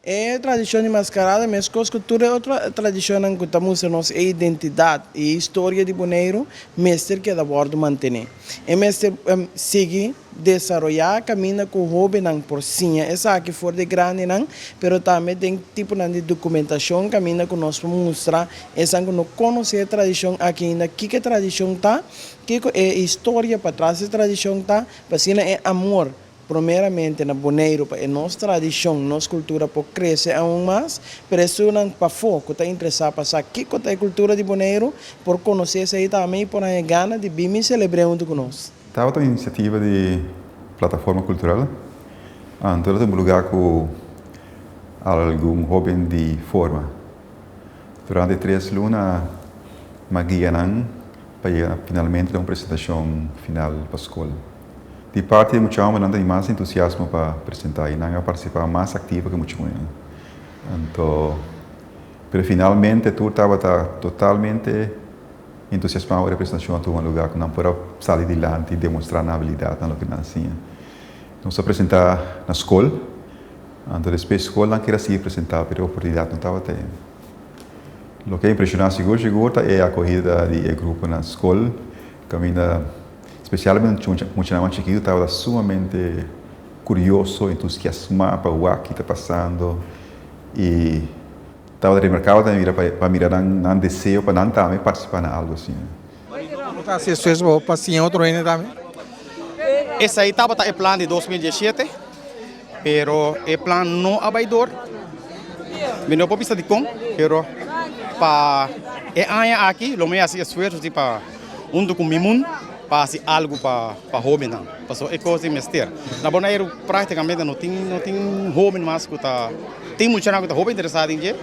A tradição de mascarada, mas com cultura é outra tradição que estamos a nossa identidade e história de Bonaire, mestre que é da bordo manter. E mestre segue desenvolver caminho com o hobby não por cima, essa aqui for de grande não, pero também tem tipo de documentação caminho que nós vamos mostrar, essa que não conhece a tradição aqui ainda, que tradição tá, que é história para trás da tradição tá, para cima é amor. Primeiramente na Bonaire, a nossa tradição, nossa cultura pode crescer ainda mais, mas isso não para foco, está interessado para saber que é a cultura de Bonaire, por conhecer isso aí também, por a gana de vir celebrar junto conosco. Estava uma iniciativa de plataforma cultural, então tem um lugar que algum joven de forma. Durante 3 lunas, me guiaram para llegar finalmente a uma apresentação final para a escola. De parte de muitos alunos, tem mais entusiasmo para apresentar e não participar mais ativa que muitos. Então, pero finalmente, tu estava totalmente entusiasmado com a apresentação de um lugar que não pode sair adiante e demonstrar a habilidade no que nascia. Então, se apresentar na escola, então depois da escola não queria se apresentar, mas a oportunidade não estava tendo. O que é impressionante seguro é a acolhida do grupo na escola, especialmente muitos mais chiquitos estavam sumamente curioso, entusiasmado para o que está passando e estava remarcado para mirar um desejo para não também participar de algo assim. Isso é para sim outro ano também. Esse aí estava o plano de 2017, pero o plano não abaidor. Não pode pensar de como, pero para aqui, lo me hace esfuerzo para com mimun para fazer algo para jovem não. Passou é coisa mestre. Na Bonaire praticamente não tem jovem mais que tá tem muito gente que tá jovem interessado em je,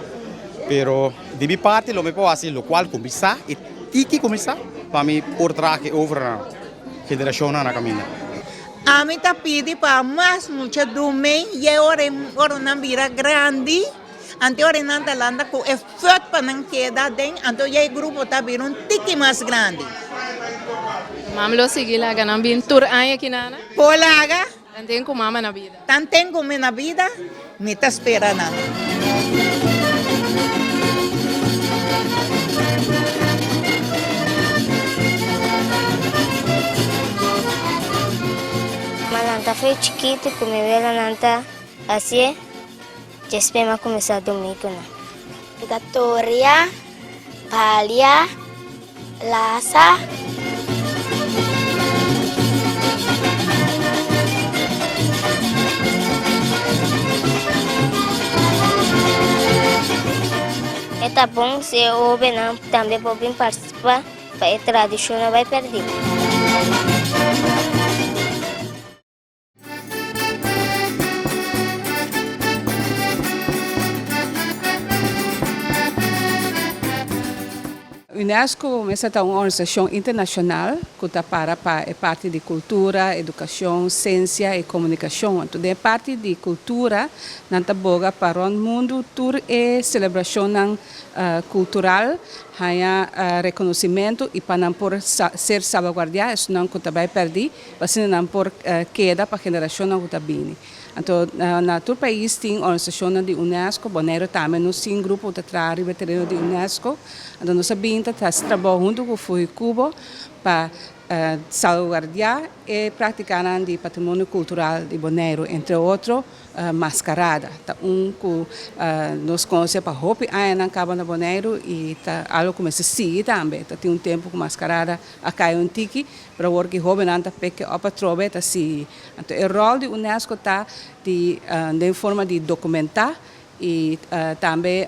pero de minha parte lo me pode fazer lo qual começar e tiki começar para me por trás que over a geração na caminho. A mim tá pedindo para mais muito dormir e ora não vira grande. Ante ora não tá landa com efeito para não quedar dentro, então o grupo tá vir tiki mais grande. Mamlo seguir lá, ganhando bem tour aqui nana. Polaga. Tanto com mama na vida. Tanto com na vida, me tá esperando. Malanta foi chiquito, como ela nanta assim, já espera começar a dormir com ela. Victoria, Palia, Lasa. É bom se o Benam também pode participar, para a tradição não vai perder. Unesco é uma organização internacional que está para a parte de cultura, educação, ciência e comunicação. Então, é parte de cultura, não está boga para o mundo, tour é celebração cultural, há reconhecimento e para não por ser salvaguardado, isso não está vai perder, mas não por queda para a geração que está vindo. Então, na todo país tem organização de Unesco, Bonaire também, nós temos grupo de trabalho veterano de Unesco, então nós sabemos que trabalhamos junto com o Cuba para salvaguardar e praticar o patrimônio cultural de Bonaire, entre outros, mascarada. Que nós conhecemos para Hopi, na Cabo de Bonaire e algo como se sigue também. Tem tempo que mascarada a cair tiki, para o que jovem anda peque opa trove tá se. Então o rol de Unesco tá de forma de documentar e também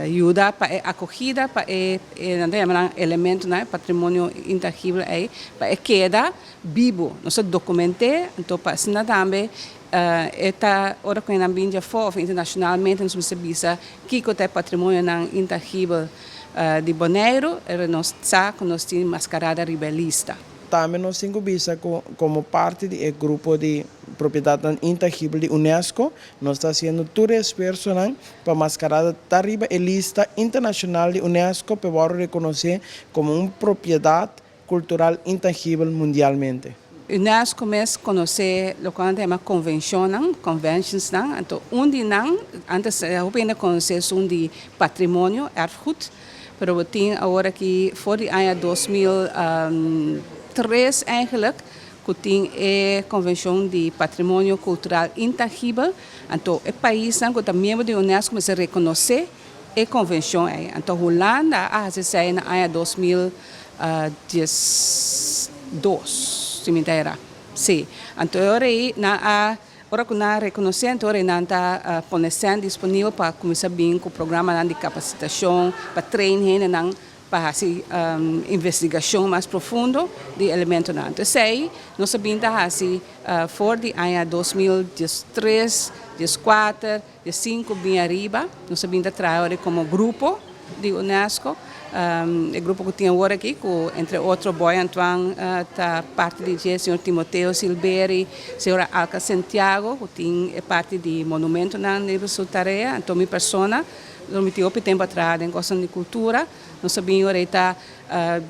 ajuda para a acolhida para elemento né patrimônio intangível aí para queda vivo nós documentamos então para ensinar também esta hora que nós vimos fora internacionalmente nós sabemos que é patrimônio não intangível de Bonaire nós sabemos que nós temos mascarada rebelista. Também nós temos como parte do grupo de propriedade intangível de Unesco, nós estamos fazendo todo esforço para mascarada arriba a lista internacional de Unesco para reconhecer como uma propriedade cultural intangível mundialmente. Unesco mesmo conhece o que é uma conventions, então antes eu ainda conhecer de patrimônio, erfgoed, mas tem agora que foi em 2003 eigenlijk, que tem a Convenção de Patrimônio Cultural Intangível. Então, o país que é membro da Unesco se reconhece a convenção. Então, a Holanda se sai em 2012, se me engano. Sim. Então, agora que nós reconhecemos, agora nós estamos disponível para começar bem com o programa de capacitação, para treinar para assim investigação mais profunda de elementos não. Então sei, nós sabemos assim for de ano 2013, 2014, 2015 bem arriba, nós sabemos trabalhar como grupo de Unesco. O grupo que tinha agora aqui, entre outros, Boy Antoine, tá parte de Sr. Timoteo Silberi, Sra. Alca Santiago, que é parte de monumento na sua tarefa, então minha persona, eu me tive tempo atrás em questão de cultura, nós sabíamos ahorita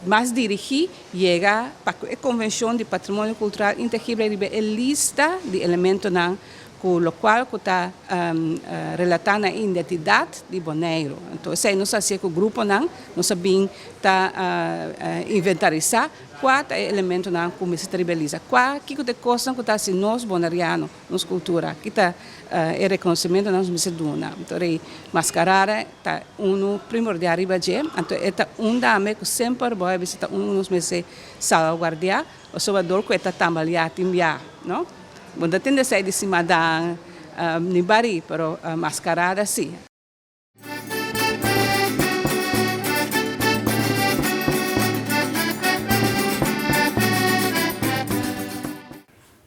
mais dirigir, chegar para a Convenção de Patrimônio Cultural Intangível, a lista de elementos com o qual está relatando a identidade de Bonaire. Então, se nós fazemos com o grupo, nós sabemos inventarizar quatro elementos que se tribaliza. Que é coisa que está assim, nós, bonarianos, nossa cultura, que está é reconhecimento da nossa duna. Então, mascarada está primordial arriba de, então, é dame que sempre vai visitar nos meses salvaguardar, o salvador que está tambaleado, não? Bom, tem de sair de cima da Nibari, pero mascarada sim.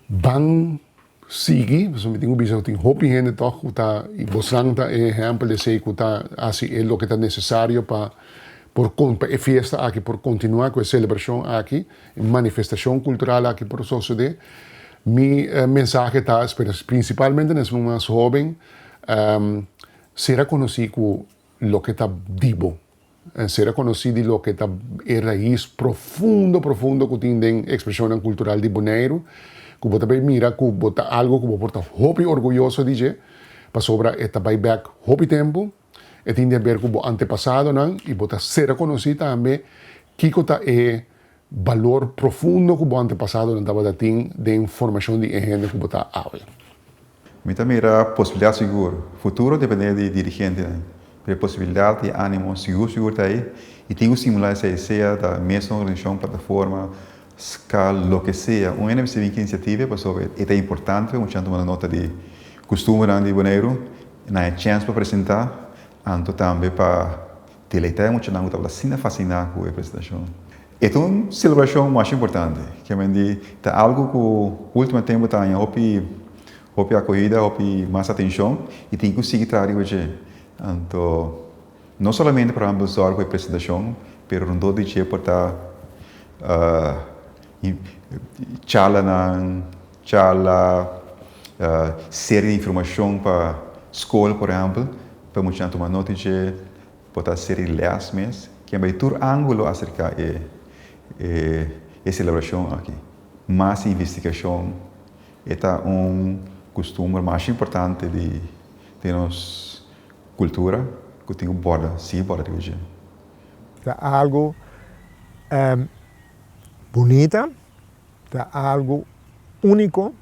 Bang sigi, so me tengo bisa ting hopi gente toch kuta e boslangta exemplo de sei kuta assim é lo que está necessário para a fiesta aqui, por continuar com a celebração aqui, manifestação cultural aqui por suceder. Mi mensaje está, principalmente en el más joven, será conocido lo que está vivo, será conocido lo que está en raíz profundo que tiene expresión cultural de Bonaire, que vos también mira, que vos algo que vos está muy orgulloso de, para sobre esta buyback hopi tempo, y tiene que ver con vos antepasado, y vos será conocido también, que está valor profundo que o antepasado não estava dando de informação de gente que está agora. Eu também era possibilidade segura. Futuro depende de dirigente, né? A possibilidade de ânimo seguro está aí. E tem que simular essa ideia da mesma organização, plataforma, escala, o que seja. Uma iniciativa para sobre é importante, um chance uma nota de costume de Bonaire, na chance para apresentar, anto também para deleitar um chance que está fascinado com a apresentação. É uma celebração mais importante, que é algo que no último tempo está em acolhida, mais atenção e tem que conseguir trazer hoje. Então, não somente para ambassador com a apresentação, mas no todo dia para estar série de informação para a escola, por exemplo, para mostrar uma notícia, para estar série de leis mesmo, que é todo ângulo acerca a celebração aqui. Mais investigação é costume mais importante de nossa cultura que tem borda de hoje. É algo bonito, é algo único.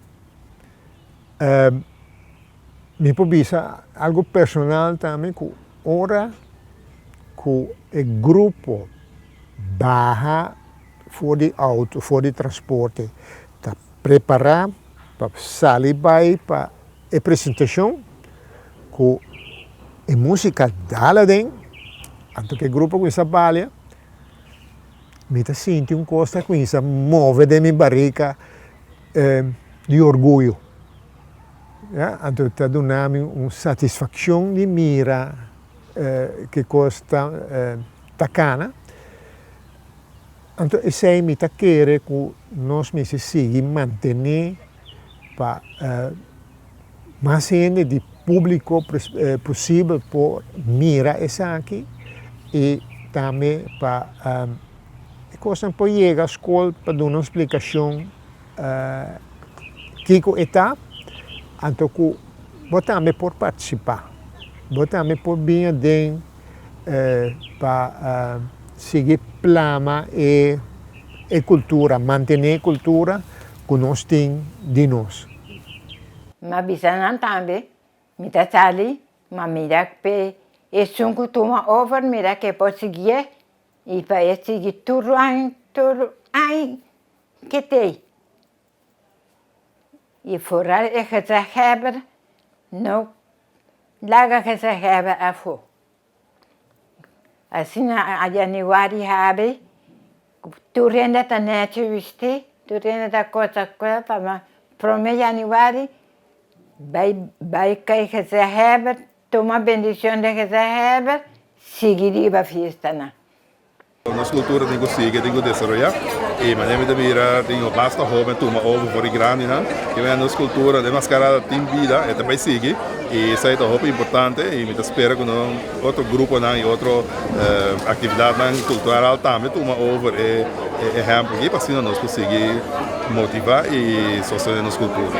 Me pubisa algo personal também, que ora que o grupo barra voor de auto, voor de transporte, para preparar, para sair para a apresentação, com a música dela dentro, anto que o grupo com essa balha, me sinto uma coisa com essa move de minha barriga de orgulho. Anto está dando uma satisfação de mira que costa tacana. Então, esse é me querer que nós me seguir manter para mais gente de público possível por mirar essa aqui e também para coisa para chegar à escola para dar uma explicação que está, então que vou também por participar, vou também por vir dentro para seguir plama e cultura, manter a cultura que nós temos de nós. Mas bisana também, me tá ali, mas mira que é que toma over, mira que pode seguir e para seguir tudo aí que tem. E fora é que se hebben, não, laga que se hebben afo. Assim, a Januário habe, tu renda tá net viste, tu renda tá coisa, mas para o Januário, vai cair que se Heber, toma bendição de que se Heber, seguir a festa, né? Nossa cultura tem que seguir, tem que desenvolver. E maneira de virar, tem basta jovem, toma ovo por grande, né? Que a nossa cultura de mascarada tem vida, e também segue. E isso é muito importante. E me espero que outro grupo, e outra atividade cultural também toma ovo e exemplo aqui, para assim nós conseguir motivar e sostener a nossa cultura.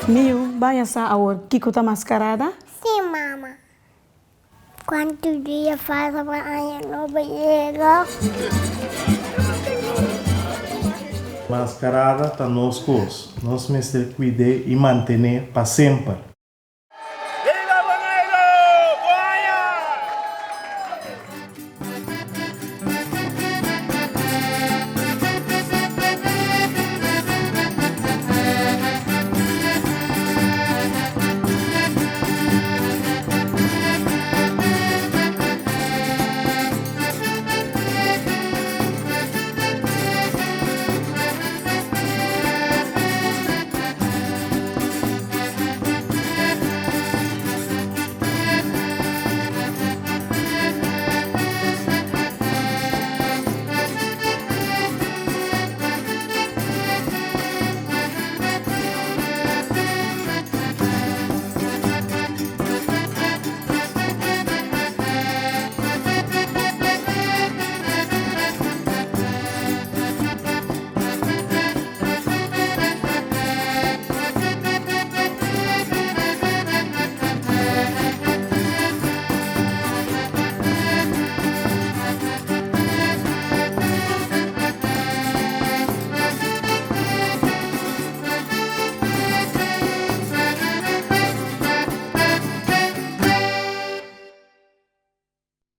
Mio, vai essa hora que tá mascarada? Sim, mama. Quanto dia faz a banha no banheiro? Mascarada está nos cursos. Nós temos que cuidar e manter para sempre.